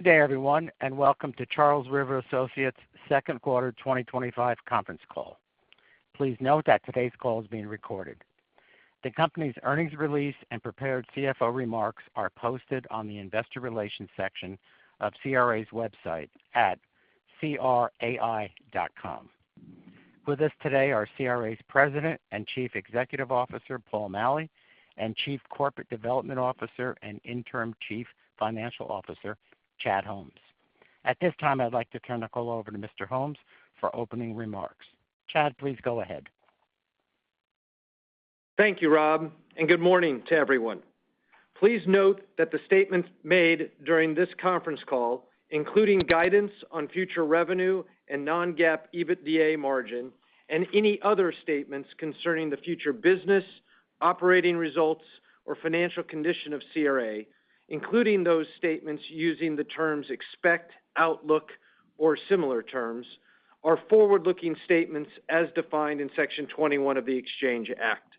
Good day, everyone, and welcome to Charles River Associates' second quarter 2025 conference call. Please note that today's call is being recorded. The company's earnings release and prepared CFO remarks are posted on the Investor Relations section of CRA's website at crai.com. With us today are CRA's President and Chief Executive Officer, Paul Maley, and Chief Corporate Development Officer and Interim Chief Financial Officer, Chad Holmes. At this time, I'd like to turn the call over to Mr. Holmes for opening remarks. Chad, please go ahead. Thank you, Rob, and good morning to everyone. Please note that the statements made during this conference call, including guidance on future revenue and non-GAAP EBITDA margin, and any other statements concerning the future business, operating results, or financial condition of CRA, including those statements using the terms expect, outlook, or similar terms, are forward-looking statements as defined in Section 21 of the Exchange Act.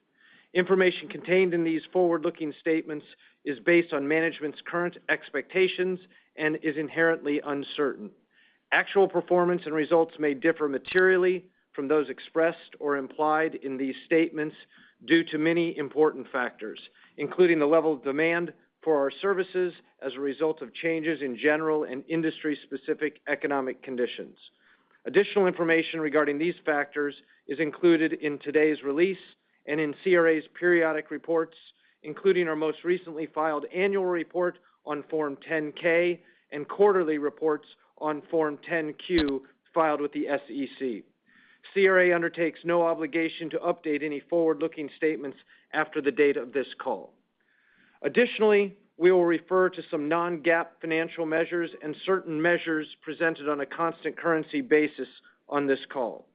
Information contained in these forward-looking statements is based on management's current expectations and is inherently uncertain. Actual performance and results may differ materially from those expressed or implied in these statements due to many important factors, including the level of demand for our services as a result of changes in general and industry-specific economic conditions. Additional information regarding these factors is included in today's release and in CRA's periodic reports, including our most recently filed annual report on Form 10-K and quarterly reports on Form 10-Q filed with the SEC. CRA undertakes no obligation to update any forward-looking statements after the date of this call. Additionally, we will refer to some non-GAAP financial measures and certain measures presented on a constant currency basis on this call.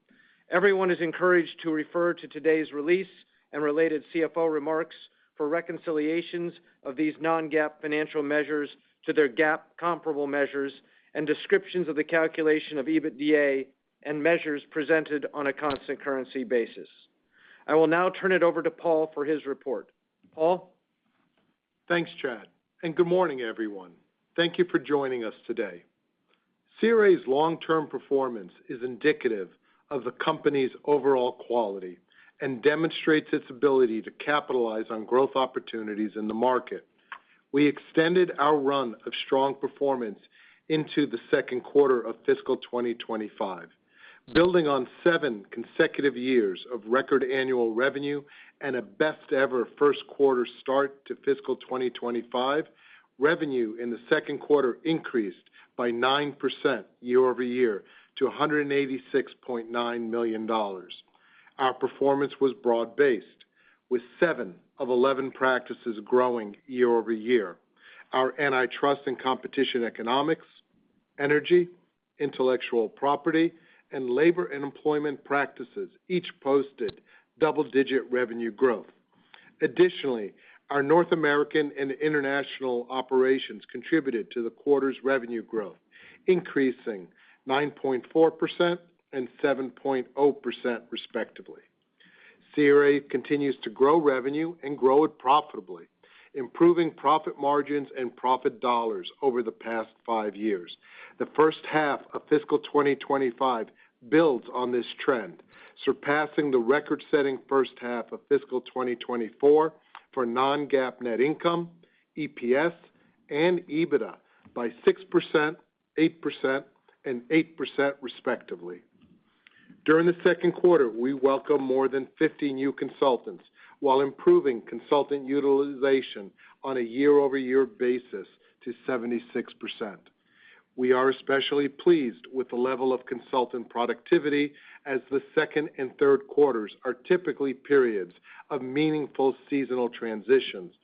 Everyone is encouraged to refer to today's release and related CFO remarks for reconciliations of these non-GAAP financial measures to their GAAP comparable measures and descriptions of the calculation of EBITDA and measures presented on a constant currency basis. I will now turn it over to Paul for his report. Paul? Thanks, Chad, and good morning, everyone. Thank you for joining us today. CRA's long-term performance is indicative of the company's overall quality and demonstrates its ability to capitalize on growth opportunities in the market. We extended our run of strong performance into the second quarter of fiscal 2025, building on 7 consecutive years of record annual revenue and a best-ever first quarter start to fiscal 2025. Revenue in the second quarter increased by 9% year-over-year to $186.9 million. Our performance was broad-based, with 7 of 11 practices growing year-over-year. Our antitrust and competition economics, energy, intellectual property, and labor and employment practices each posted double-digit revenue growth. Additionally, our North American and international operations contributed to the quarter's revenue growth, increasing 9.4% and 7.0% respectively. CRA continues to grow revenue and grow it profitably, improving profit margins and profit dollars over the past 5 years. The first half of fiscal 2025 builds on this trend, surpassing the record-setting first half of fiscal 2024 for non-GAAP net income, EPS, and EBITDA by 6%, 8%, and 8% respectively. During the second quarter, we welcomed more than 50 new consultants while improving consultant utilization on a year-over-year basis to 76%. We are especially pleased with the level of consultant productivity, as the second and third quarters are typically periods of meaningful seasonal transitions,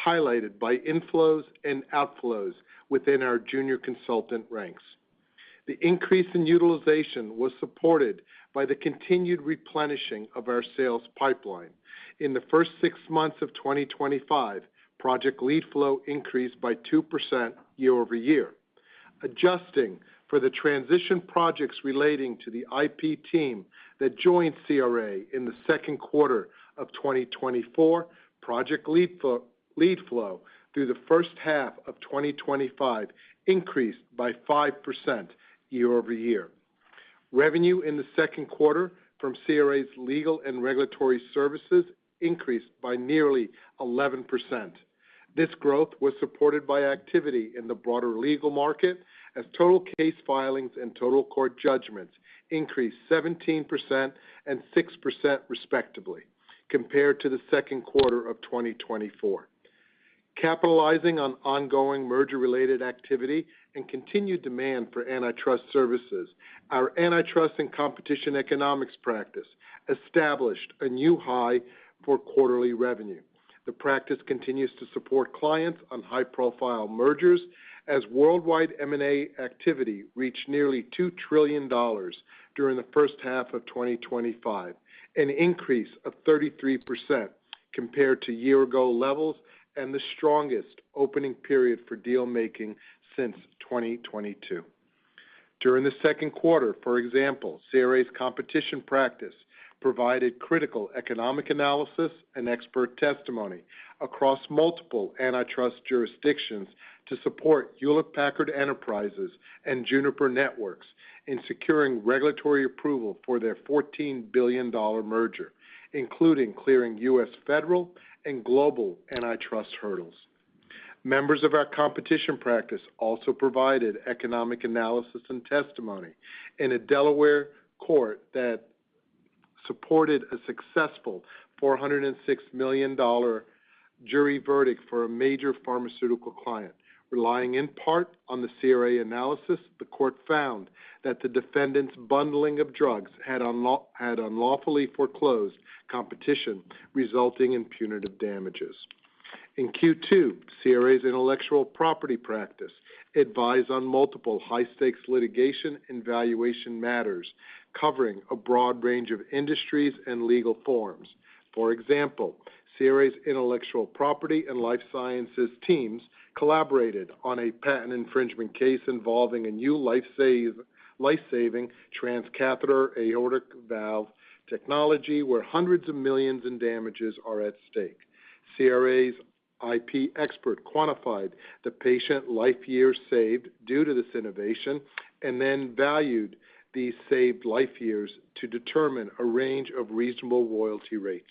highlighted by inflows and outflows within our junior consultant ranks. The increase in utilization was supported by the continued replenishing of our sales pipeline. In the first 6 months of 2025, project lead flow increased by 2% year-over-year. Adjusting for the transition projects relating to the IP team that joined CRA in the second quarter of 2024, project lead flow through the first half of 2025 increased by 5% year-over-year. Revenue in the second quarter from CRA's legal and regulatory services increased by nearly 11%. This growth was supported by activity in the broader legal market as total case filings and total court judgments increased 17% and 6% respectively compared to the second quarter of 2024. Capitalizing on ongoing merger-related activity and continued demand for antitrust services, our antitrust and competition economics practice established a new high for quarterly revenue. The practice continues to support clients on high-profile mergers as worldwide M&A activity reached nearly $2 trillion during the first half of 2025, an increase of 33% compared to year-ago levels and the strongest opening period for deal-making since 2022. During the second quarter, for example, CRA's competition practice provided critical economic analysis and expert testimony across multiple antitrust jurisdictions to support Hewlett-Packard Enterprises and Juniper Networks in securing regulatory approval for their $14 billion merger, including clearing U.S. federal and global antitrust hurdles. Members of our competition practice also provided economic analysis and testimony in a Delaware court that supported a successful $406 million jury verdict for a major pharmaceutical client. Relying in part on the CRA analysis, the court found that the defendant's bundling of drugs had unlawfully foreclosed competition, resulting in punitive damages. In Q2, CRA's intellectual property practice advised on multiple high-stakes litigation and valuation matters covering a broad range of industries and legal forms. For example, CRA's intellectual property and life sciences teams collaborated on a patent infringement case involving a new life-saving transcatheter aortic valve technology where hundreds of millions in damages are at stake. CRA's IP expert quantified the patient life years saved due to this innovation and then valued these saved life years to determine a range of reasonable royalty rates.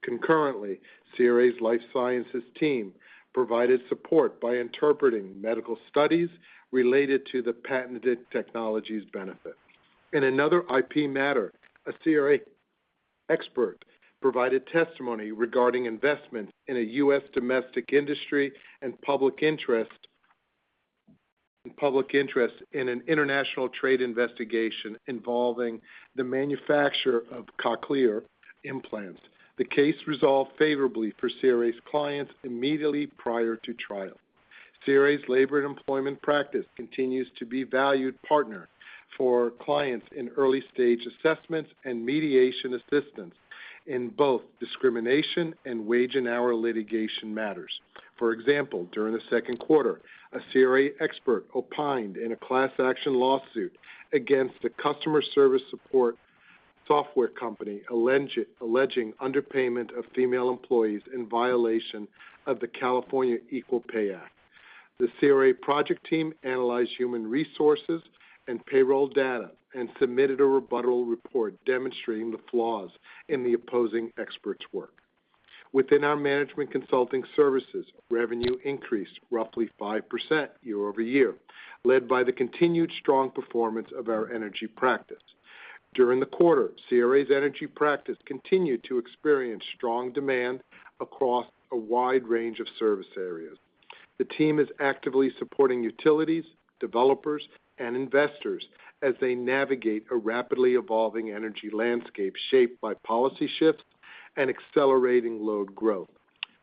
Concurrently, CRA's life sciences team provided support by interpreting medical studies related to the patented technology's benefit. In another IP matter, a CRA expert provided testimony regarding investment in a U.S. domestic industry and public interest in an international trade investigation involving the manufacture of cochlear implants. The case resolved favorably for CRA's clients immediately prior to trial. CRA's labor and employment practice continues to be a valued partner for clients in early-stage assessments and mediation assistance in both discrimination and wage and hour litigation matters. For example, during the second quarter, a CRA expert opined in a class action lawsuit against a customer service support software company alleging underpayment of female employees in violation of the California Equal Pay Act. The CRA project team analyzed human resources and payroll data and submitted a rebuttal report demonstrating the flaws in the opposing expert's work. Within our management consulting services, revenue increased roughly 5% year-over-year, led by the continued strong performance of our energy practice. During the quarter, CRA's energy practice continued to experience strong demand across a wide range of service areas. The team is actively supporting utilities, developers, and investors as they navigate a rapidly evolving energy landscape shaped by policy shifts and accelerating load growth.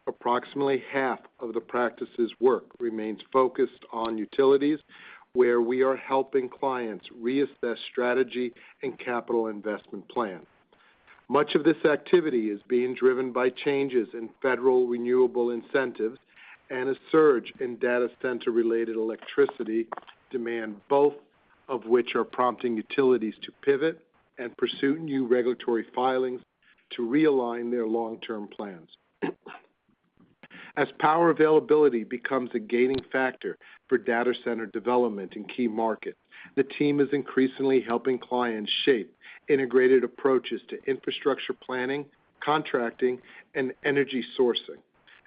Approximately half of the practice's work remains focused on utilities, where we are helping clients reassess strategy and capital investment plans. Much of this activity is being driven by changes in federal renewable incentives and a surge in data center-related electricity demand, both of which are prompting utilities to pivot and pursue new regulatory filings to realign their long-term plans. As power availability becomes a gating factor for data center development in key markets, the team is increasingly helping clients shape integrated approaches to infrastructure planning, contracting, and energy sourcing.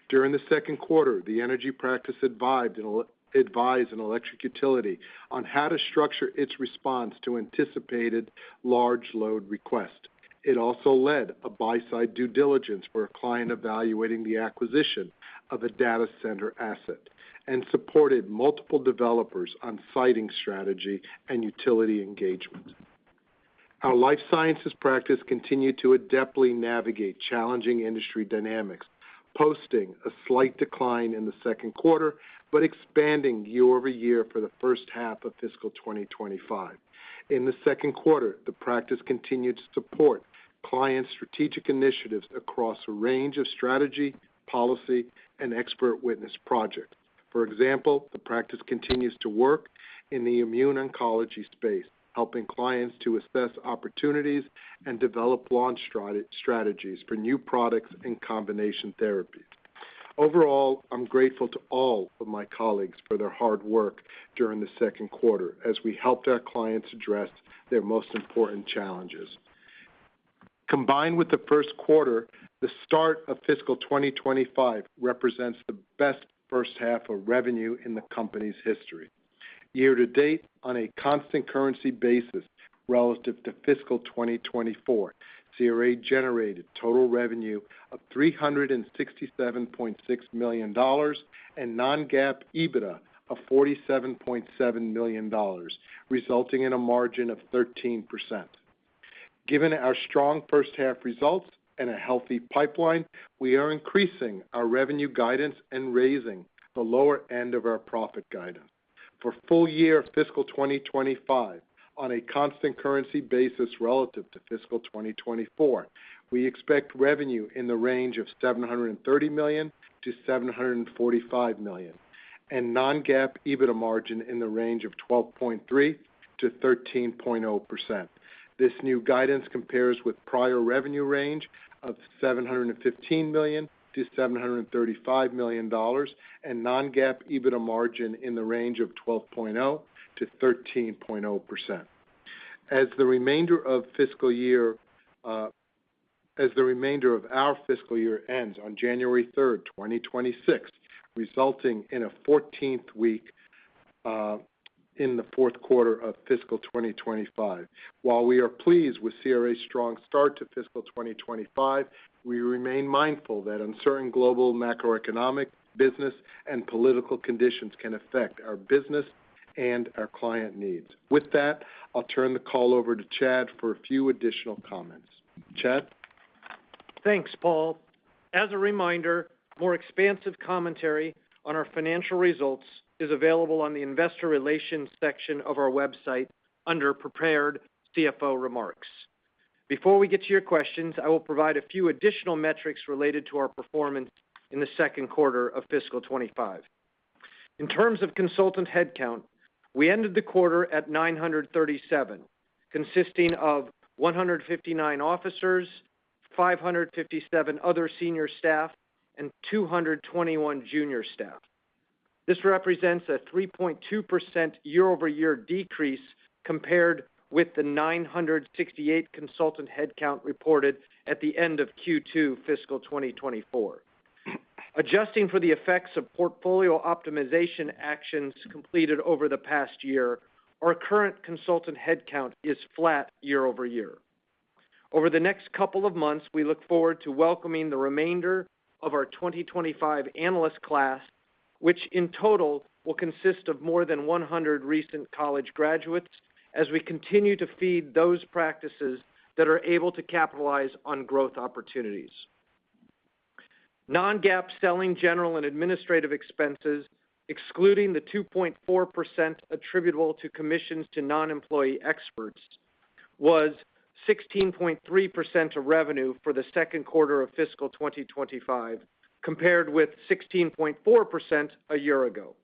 During the second quarter, the energy practice advised an electric utility on how to structure its response to anticipated large load requests. It also led a buy-side due diligence for a client evaluating the acquisition of a data center asset and supported multiple developers on siting strategy and utility engagement. Our life sciences practice continued to adeptly navigate challenging industry dynamics, posting a slight decline in the second quarter, but expanding year over year for the first half of fiscal 2025. In the second quarter, the practice continued to support client strategic initiatives across a range of strategy, policy, and expert witness projects. For example, the practice continues to work in the immune oncology space, helping clients to assess opportunities and develop launch strategies for new products and combination therapies. Overall, I'm grateful to all of my colleagues for their hard work during the second quarter as we helped our clients address their most important challenges. Combined with the first quarter, the start of fiscal 2025 represents the best first half of revenue in the company's history. Year to date, on a constant currency basis relative to fiscal 2024, CRA generated total revenue of $367.6 million and non-GAAP EBITDA of $47.7 million, resulting in a margin of 13%. Given our strong first half results and a healthy pipeline, we are increasing our revenue guidance and raising the lower end of our profit guidance. For full year fiscal 2025, on a constant currency basis relative to fiscal 2024, we expect revenue in the range of $730 million to $745 million, and non-GAAP EBITDA margin in the range of 12.3% to 13.0%. This new guidance compares with prior revenue range of $715 million to $735 million and non-GAAP EBITDA margin in the range of 12.0% to 13.0%. As the remainder of our fiscal year ends on January 3rd, 2026, resulting in a 14th week in the fourth quarter of fiscal 2025. While we are pleased with CRA's strong start to fiscal 2025, we remain mindful that uncertain global macroeconomic, business, and political conditions can affect our business and our client needs. With that, I'll turn the call over to Chad for a few additional comments. Chad? Thanks, Paul. As a reminder, more expansive commentary on our financial results is available on the Investor Relations section of our website under Prepared CFO Remarks. Before we get to your questions, I will provide a few additional metrics related to our performance in the second quarter of fiscal 25. In terms of consultant headcount, we ended the quarter at 937, consisting of 159 officers, 557 other senior staff, and 221 junior staff. This represents a 3.2% year-over-year decrease compared with the 968 consultant headcount reported at the end of Q2 fiscal 2024. Adjusting for the effects of portfolio optimization actions completed over the past year, our current consultant headcount is flat year over year. Over the next couple of months, we look forward to welcoming the remainder of our 2025 analyst class, which in total will consist of more than 100 recent college graduates as we continue to feed those practices that are able to capitalize on growth opportunities. Non-GAAP selling, general, and administrative expenses, excluding the 2.4% attributable to commissions to non-employee experts, was 16.3% of revenue for the second quarter of fiscal 2025, compared with 16.4% a year ago.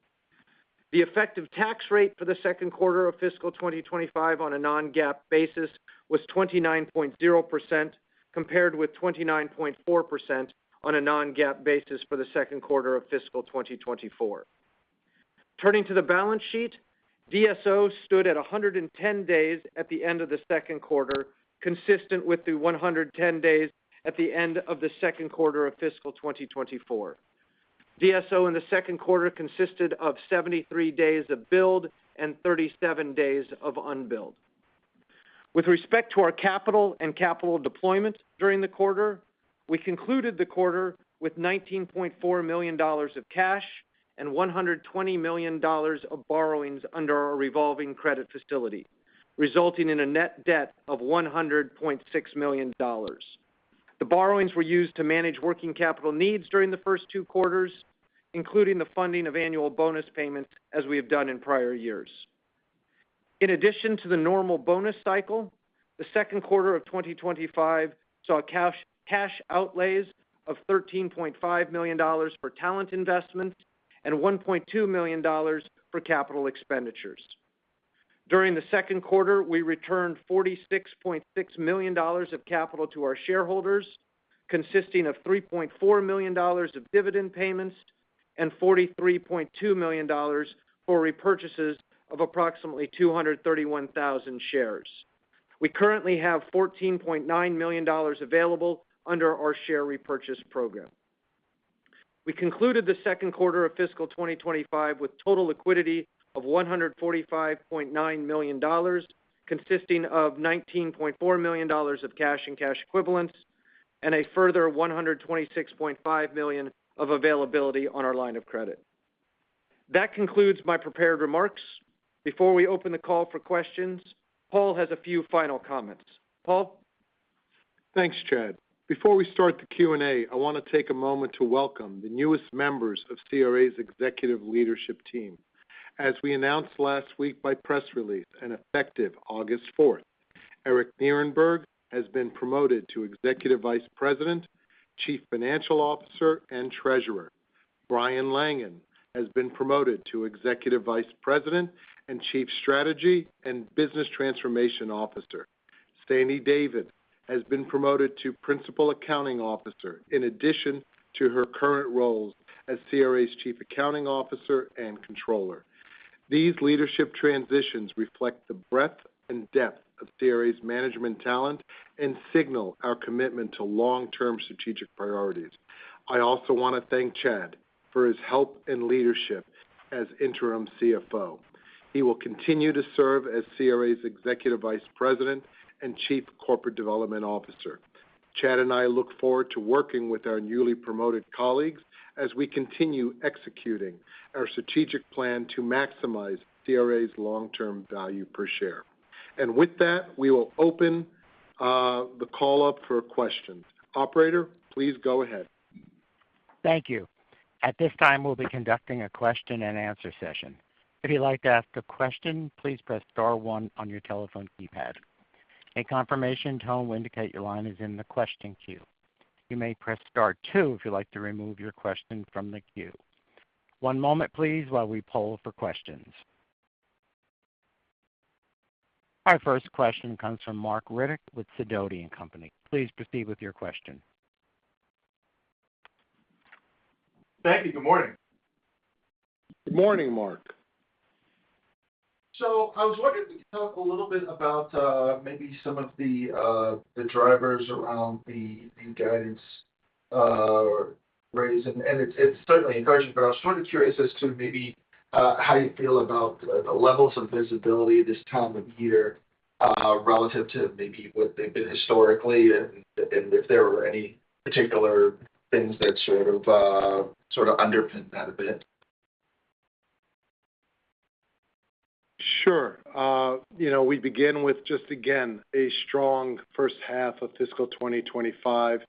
The effective tax rate for the second quarter of fiscal 2025 on a non-GAAP basis was 29.0%, compared with 29.4% on a non-GAAP basis for the second quarter of fiscal 2024. Turning to the balance sheet, DSO stood at 110 days at the end of the second quarter, consistent with the 110 days at the end of the second quarter of fiscal 2024. DSO in the second quarter consisted of 73 days of billed and 37 days of unbilled. With respect to our capital and capital deployment during the quarter, we concluded the quarter with $19.4 million of cash and $120 million of borrowings under our revolving credit facility, resulting in a net debt of $100.6 million. The borrowings were used to manage working capital needs during the first two quarters, including the funding of annual bonus payments as we have done in prior years. In addition to the normal bonus cycle, the second quarter of 2025 saw cash outlays of $13.5 million for talent investments and $1.2 million for capital expenditures. During the second quarter, we returned $46.6 million of capital to our shareholders, consisting of $3.4 million of dividend payments and $43.2 million for repurchases of approximately 231,000 shares. We currently have $14.9 million available under our share repurchase program. We concluded the second quarter of fiscal 2025 with total liquidity of $145.9 million, consisting of $19.4 million of cash and cash equivalents and a further $126.5 million of availability on our line of credit. That concludes my prepared remarks. Before we open the call for questions, Paul has a few final comments. Paul? Thanks, Chad. Before we start the Q&A, I want to take a moment to welcome the newest members of CRA's executive leadership team. As we announced last week by press release and effective August 4th, Eric Nierenberg has been promoted to Executive Vice President, Chief Financial Officer, and Treasurer. Brian Langan has been promoted to Executive Vice President and Chief Strategy and Business Transformation Officer. Sandy David has been promoted to Principal Accounting Officer, in addition to her current roles as CRA's Chief Accounting Officer and Controller. These leadership transitions reflect the breadth and depth of CRA's management talent and signal our commitment to long-term strategic priorities. I also want to thank Chad for his help and leadership as interim CFO. He will continue to serve as CRA's Executive Vice President and Chief Corporate Development Officer. Chad and I look forward to working with our newly promoted colleagues as we continue executing our strategic plan to maximize CRA's long-term value per share. And with that, we will open the call up for questions. Operator, please go ahead. Thank you. At this time, we'll be conducting a question and answer session. If you'd like to ask a question, please press star one on your telephone keypad. A confirmation tone will indicate your line is in the question queue. You may press star two if you'd like to remove your question from the queue. One moment, please, while we poll for questions. Our first question comes from Marc Riddick with Sidoti & Company. Please proceed with your question. Thank you. Good morning. Good morning, Mark. So I was wondering if you could talk a little bit about maybe some of the drivers around the guidance raise, and it's certainly encouraging, but I was sort of curious as to maybe how you feel about the levels of visibility this time of year relative to maybe what they've been historically, and if there were any particular things that sort of underpin that a bit. Sure. We begin with just, again, a strong first half of fiscal 2025,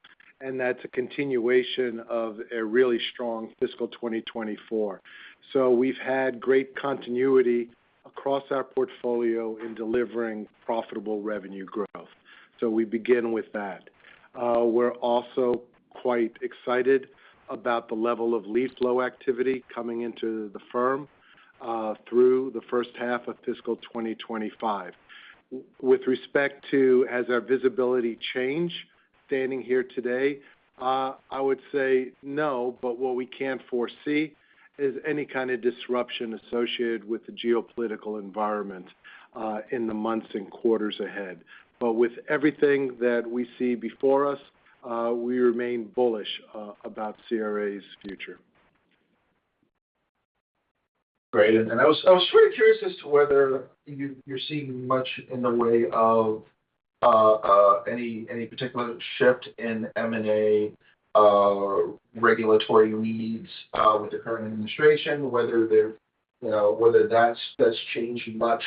and that's a continuation of a really strong fiscal 2024. So we've had great continuity across our portfolio in delivering profitable revenue growth. So we begin with that. We're also quite excited about the level of lead flow activity coming into the firm through the first half of fiscal 2025. With respect to, has our visibility changed standing here today? I would say no, but what we can't foresee is any kind of disruption associated with the geopolitical environment in the months and quarters ahead. But with everything that we see before us, we remain bullish about CRA's future. Great. And I was sort of curious as to whether you're seeing much in the way of any particular shift in M&A regulatory needs with the current administration, whether that's changed much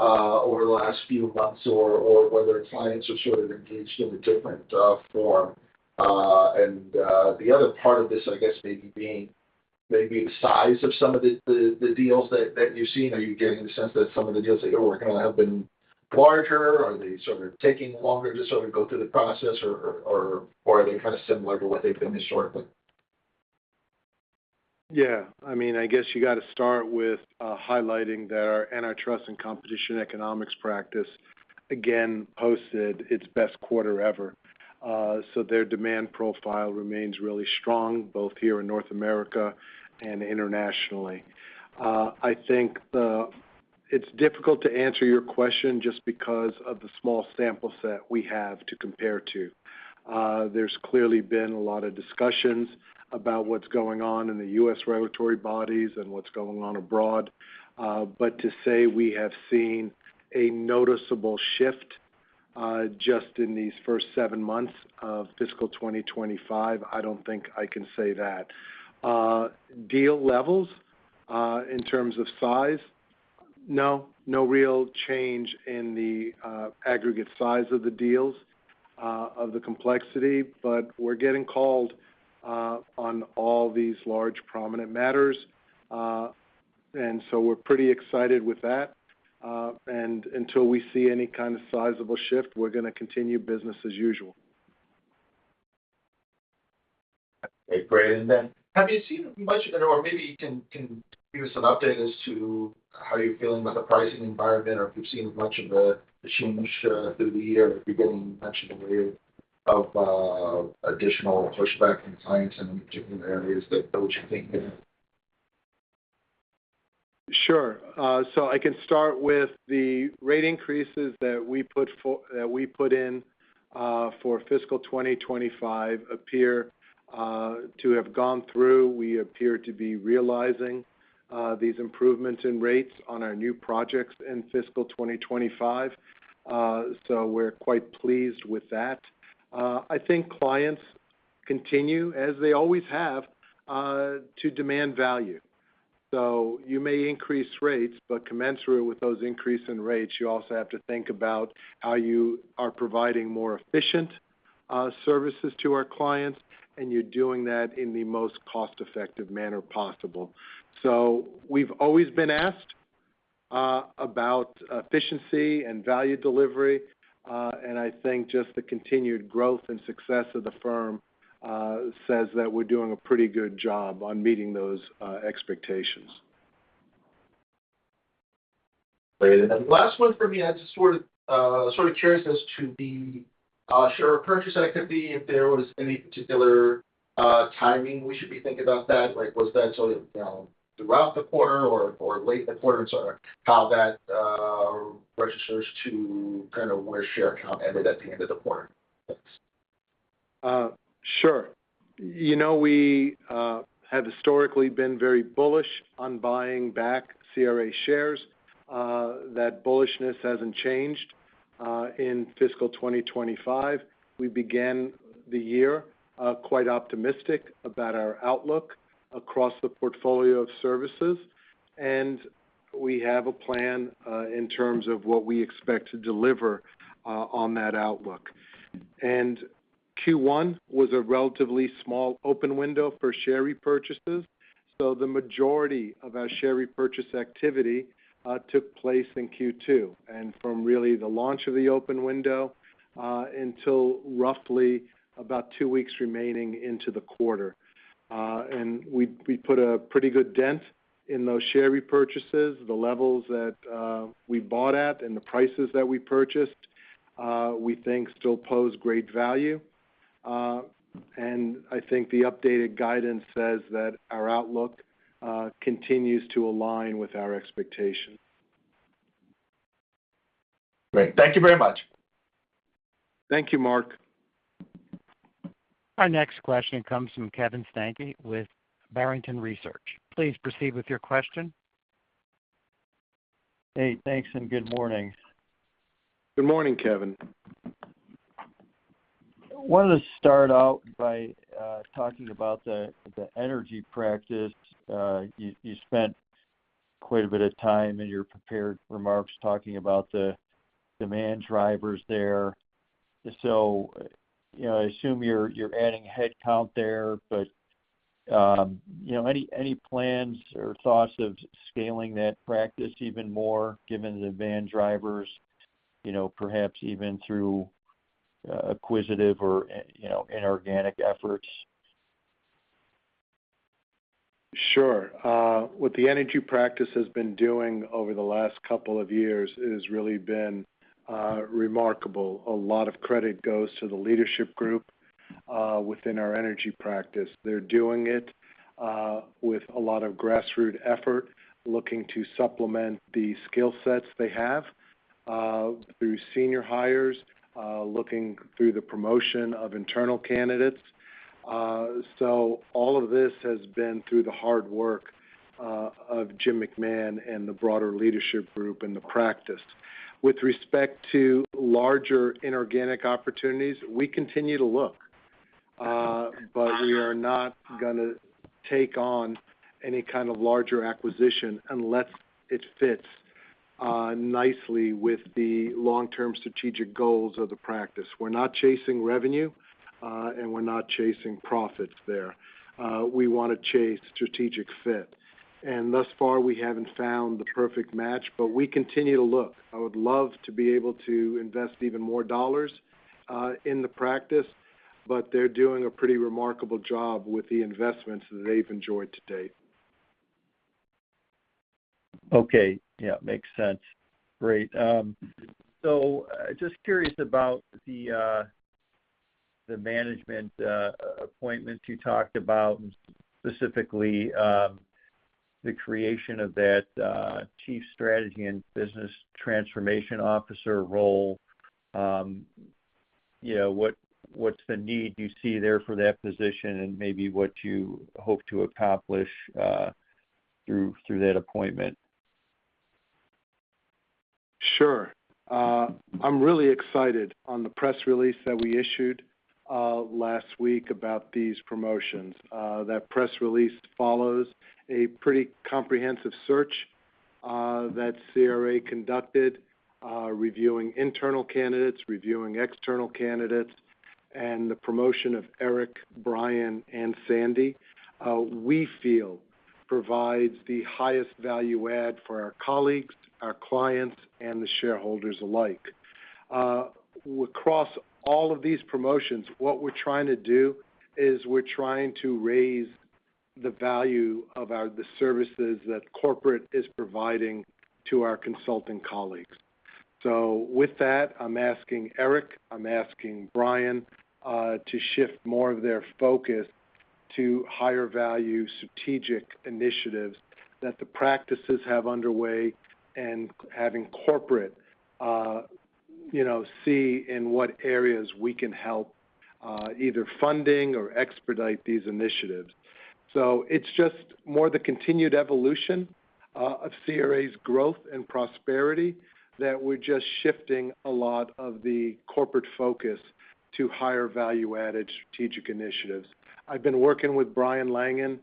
over the last few months, or whether clients are sort of engaged in a different form. And the other part of this, I guess, maybe the size of some of the deals that you've seen. Are you getting the sense that some of the deals that you're working on have been larger? Are they sort of taking longer to sort of go through the process, or are they kind of similar to what they've been historically? Yeah, I mean, I guess you got to start with highlighting that our antitrust and competition economics practice again posted its best quarter ever. So their demand profile remains really strong, both here in North America and internationally. I think it's difficult to answer your question just because of the small sample set we have to compare to. There's clearly been a lot of discussions about what's going on in the U.S. regulatory bodies and what's going on abroad. But to say we have seen a noticeable shift just in these first 7 months of fiscal 2025, I don't think I can say that. Deal levels in terms of size, no real change in the aggregate size of the deals, of the complexity, but we're getting called on all these large prominent matters. And so we're pretty excited with that. And until we see any kind of sizable shift, we're going to continue business as usual. Okay, great. And then have you seen much, or maybe you can give us an update as to how you're feeling about the pricing environment, or if you've seen much of the change through the year, if you're getting much in the way of additional pushback from clients in any particular areas that you're thinking of? Sure. So I can start with the rate increases that we put in for fiscal 2025 appear to have gone through. We appear to be realizing these improvements in rates on our new projects in fiscal 2025. So we're quite pleased with that. I think clients continue, as they always have, to demand value. So you may increase rates, but commensurate with those increase in rates, you also have to think about how you are providing more efficient services to our clients, and you're doing that in the most cost-effective manner possible. So we've always been asked about efficiency and value delivery, and I think just the continued growth and success of the firm says that we're doing a pretty good job on meeting those expectations. Great. And then last one for me, I'm just sort of curious as to the share purchase activity, if there was any particular timing we should be thinking about that. Like, was that sort of throughout the quarter or late in the quarter, and sort of how that registers to kind of where share count ended at the end of the quarter? Thanks. Sure. You know, we have historically been very bullish on buying back CRA shares. That bullishness hasn't changed in fiscal 2025. We began the year quite optimistic about our outlook across the portfolio of services, and we have a plan in terms of what we expect to deliver on that outlook. And Q1 was a relatively small open window for share repurchases, so the majority of our share repurchase activity took place in Q2, and from really the launch of the open window until roughly about 2 weeks remaining into the quarter. And we put a pretty good dent in those share repurchases. The levels that we bought at and the prices that we purchased, we think still pose great value. and I think the updated guidance says that our outlook continues to align with our expectations. Great. Thank you very much. Thank you, Mark. Our next question comes from Kevin Steinke with Barrington Research. Please proceed with your question. Hey, thanks, and good morning. Good morning, Kevin. I wanted to start out by talking about the energy practice. You spent quite a bit of time in your prepared remarks talking about the demand drivers there. So, I assume you're adding headcount there, but any plans or thoughts of scaling that practice even more, given the demand drivers? Perhaps even through acquisitive or inorganic efforts. Sure. What the energy practice has been doing over the last couple of years has really been remarkable. A lot of credit goes to the leadership group within our energy practice. They're doing it with a lot of grassroots effort, looking to supplement the skill sets they have through senior hires, looking through the promotion of internal candidates. So all of this has been through the hard work of Jim McMahon and the broader leadership group and the practice. With respect to larger inorganic opportunities, we continue to look, but we are not going to take on any kind of larger acquisition unless it fits nicely with the long-term strategic goals of the practice. We're not chasing revenue, and we're not chasing profits there. We want to chase strategic fit. And thus far, we haven't found the perfect match, but we continue to look. I would love to be able to invest even more dollars in the practice, but they're doing a pretty remarkable job with the investments that they've enjoyed to date. Okay. Yeah, makes sense. Great. So just curious about the management appointments you talked about, and specifically the creation of that Chief Strategy and Business Transformation Officer role. What's the need you see there for that position, and maybe what you hope to accomplish through that appointment? Sure. I'm really excited on the press release that we issued last week about these promotions. That press release follows a pretty comprehensive search that CRA conducted, reviewing internal candidates, reviewing external candidates, and the promotion of Eric, Brian, and Sandy, we feel provides the highest value add for our colleagues, our clients, and the shareholders alike. Across all of these promotions, what we're trying to do is we're trying to raise the value of the services that corporate is providing to our consulting colleagues. So with that, I'm asking Eric, I'm asking Brian to shift more of their focus to higher value strategic initiatives that the practices have underway, and having corporate see in what areas we can help either funding or expedite these initiatives. So it's just more the continued evolution of CRA's growth and prosperity, that we're just shifting a lot of the corporate focus to higher value-added strategic initiatives. I've been working with Brian Langan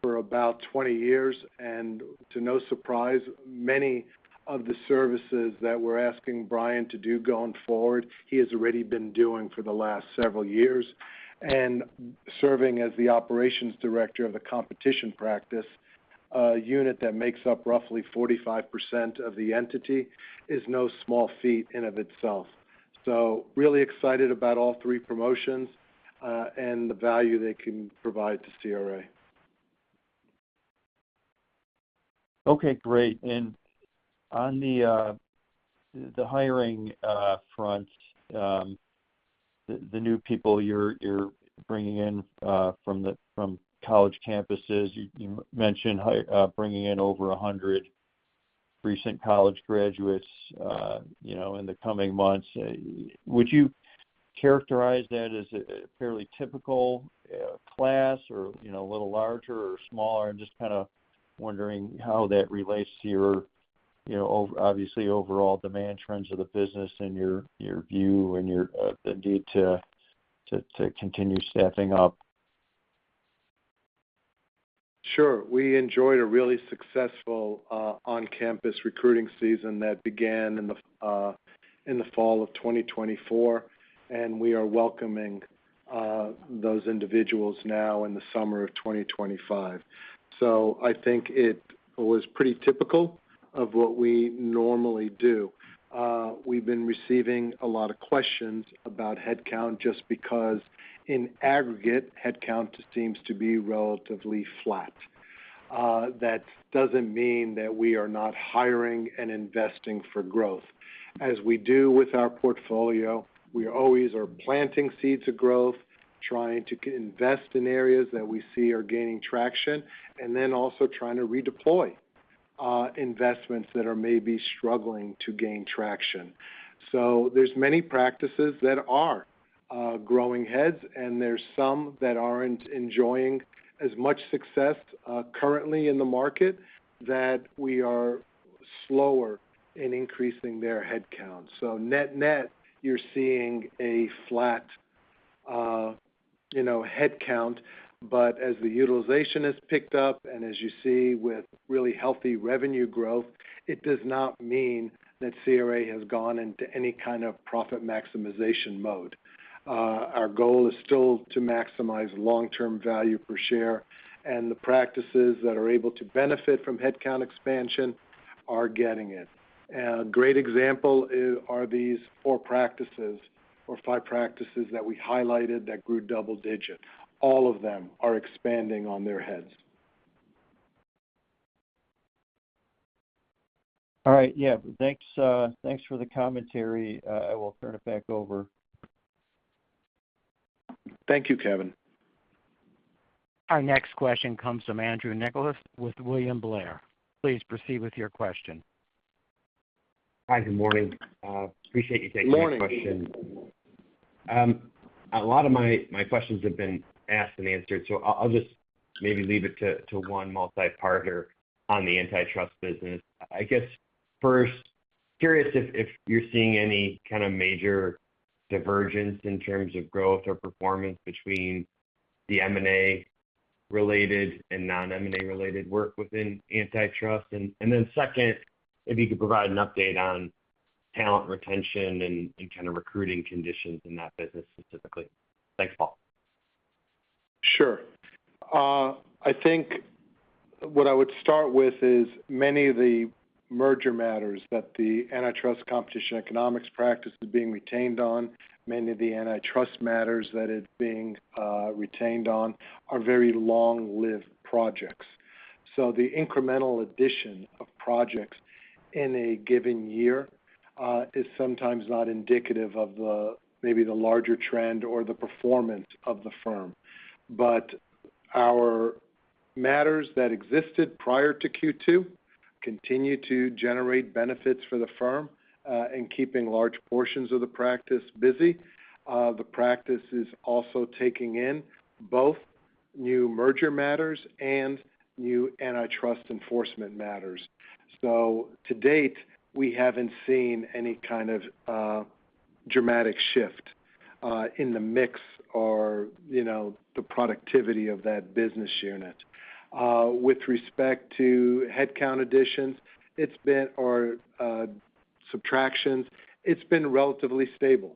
for about 20 years, and to no surprise, many of the services that we're asking Brian to do going forward, he has already been doing for the last several years. And serving as the operations director of the competition practice, a unit that makes up roughly 45% of the entity, is no small feat in of itself. So really excited about all three promotions and the value they can provide to CRA. Okay, great. And on the hiring front, the new people you're bringing in from college campuses. You mentioned bringing in over 100 recent college graduates, in the coming months. Would you characterize that as a fairly typical class, or a little larger or smaller? I'm just kind of wondering how that relates to your, obviously overall demand trends of the business and your view and your the need to continue staffing up. Sure. We enjoyed a really successful on-campus recruiting season that began in the fall of 2024, and we are welcoming those individuals now in the summer of 2025. So I think it was pretty typical of what we normally do. We've been receiving a lot of questions about headcount just because in aggregate, headcount seems to be relatively flat. That doesn't mean that we are not hiring and investing for growth. As we do with our portfolio, we always are planting seeds of growth, trying to invest in areas that we see are gaining traction, and then also trying to redeploy investments that are maybe struggling to gain traction. So there's many practices that are growing heads, and there's some that aren't enjoying as much success currently in the market, that we are slower in increasing their headcount. So net, you're seeing a flat, headcount, but as the utilization has picked up, and as you see with really healthy revenue growth, it does not mean that CRA has gone into any kind of profit maximization mode. Our goal is still to maximize long-term value per share, and the practices that are able to benefit from headcount expansion are getting it. A great example are these 4 practices or 5 practices that we highlighted that grew double digit. All of them are expanding on their heads. All right. Yeah. Thanks for the commentary. I will turn it back over. Thank you, Kevin. Our next question comes from Andrew Nicholas with William Blair. Please proceed with your question. Hi, good morning. Appreciate you taking my question. A lot of my questions have been asked and answered, so I'll just maybe leave it to one multi-parter on the antitrust business. I guess first, curious if you're seeing any kind of major divergence in terms of growth or performance between the M&A related and non-M&A related work within antitrust. And then second, if you could provide an update on talent retention and kind of recruiting conditions in that business specifically. Thanks, Paul. Sure. I think what I would start with is many of the merger matters that the antitrust competition economics practice is being retained on, many of the antitrust matters that it's being retained on are very long-lived projects. So the incremental addition of projects in a given year is sometimes not indicative of maybe the larger trend or the performance of the firm. But our matters that existed prior to Q2 continue to generate benefits for the firm and keeping large portions of the practice busy. The practice is also taking in both new merger matters and new antitrust enforcement matters. So to date, we haven't seen any kind of dramatic shift in the mix or, the productivity of that business unit. With respect to headcount additions, subtractions, it's been relatively stable.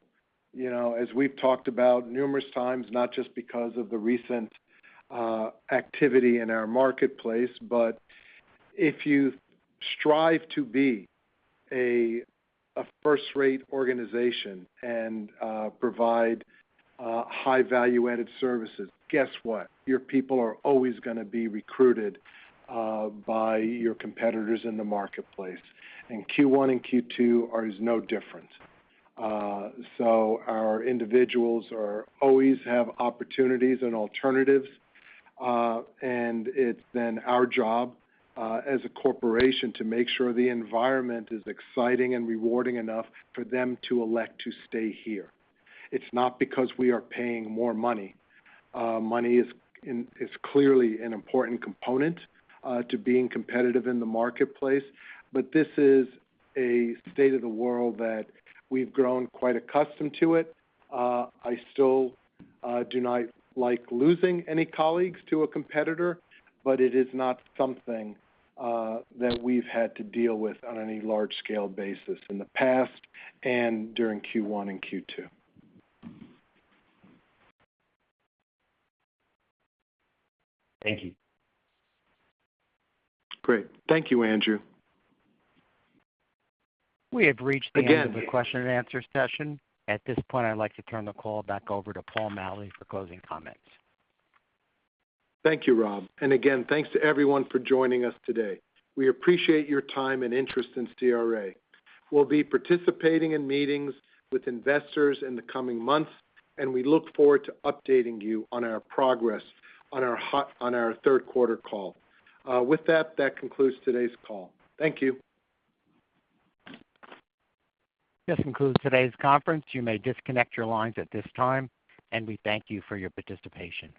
As we've talked about numerous times, not just because of the recent activity in our marketplace, but if you strive to be a first-rate organization and provide high value-added services, guess what? Your people are always going to be recruited by your competitors in the marketplace. And Q1 and Q2 is no different. So our individuals always have opportunities and alternatives, and it's then our job as a corporation to make sure the environment is exciting and rewarding enough for them to elect to stay here. It's not because we are paying more money. Money is clearly an important component to being competitive in the marketplace, but this is a state of the world that we've grown quite accustomed to it. I still do not like losing any colleagues to a competitor, but it is not something that we've had to deal with on any large-scale basis in the past and during Q1 and Q2. Thank you. Great. Thank you, Andrew. We have reached the end of the question and answer session. At this point, I'd like to turn the call back over to Paul Maley for closing comments. Thank you, Rob. And again, thanks to everyone for joining us today. We appreciate your time and interest in CRA. We'll be participating in meetings with investors in the coming months, and we look forward to updating you on our progress on our third quarter call. With that concludes today's call. Thank you. This concludes today's conference. You may disconnect your lines at this time, and we thank you for your participation.